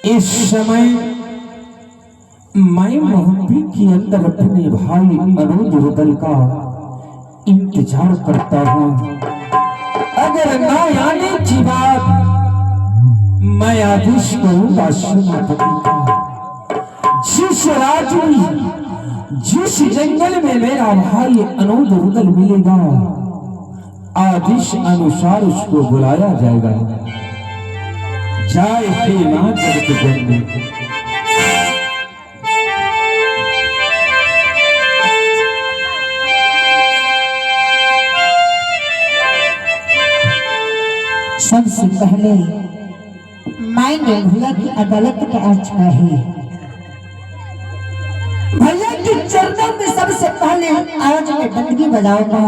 इस समय मैं मोहब्बी के अंदर अपने भाई अनुरुदल का इंतजार करता हूँ। अगर ना आने की बात मैं आदेश करूंगा सेनापति का, जिस राज्य में जिस जंगल में मेरा भाई अनुरुदल मिलेगा आदेश अनुसार उसको बुलाया जाएगा। जय हे मां जगत जननी। सबसे पहले मैंने भैया की अदालत का अर्ज है। भैया के चरणों में सबसे पहले आज मैं बंदगी बजाऊंगा।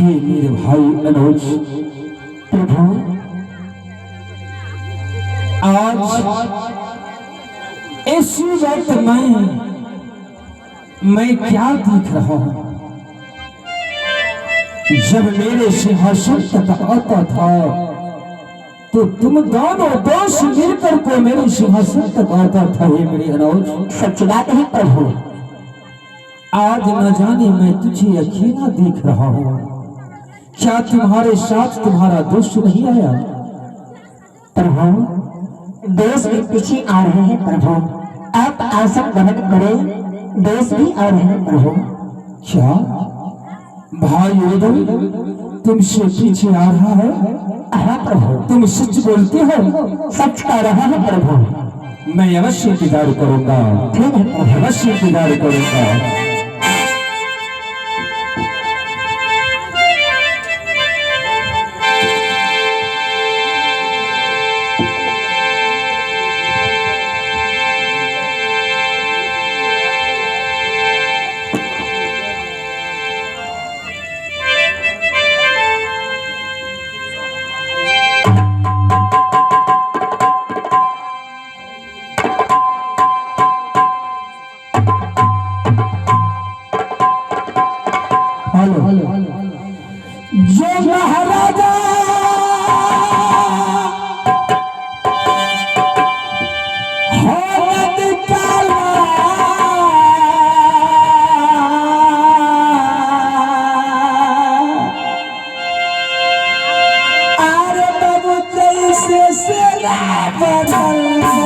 मेरे भाई अनुज, प्रभु आज इस वक्त मैं क्या देख रहा हूं? जब मेरे सिंहासन तक आता था तो तुम दोनों दोस्त मिलकर को मेरे सिंहासन तक आता था। ये मेरे अनुज सच बात है प्रभु। आज न जाने मैं तुझे अकेला देख रहा हूं। क्या तुम्हारे साथ तुम्हारा दोस्त नहीं आया? प्रभु दोस्त भी पीछे आ रहे हैं प्रभु। आप आसन ग्रहण करें, दोस्त भी आ रहे हैं प्रभु। क्या भाई उदय तुमसे पीछे आ रहा है? हाँ प्रभु। तुम सच बोलते हो? सच कह रहा है प्रभु। मैं अवश्य इंतजार करूंगा। ठीक है प्रभु, अवश्य इंतजार करूंगा। जो महाराजा आरे बाबू जैसे से बदल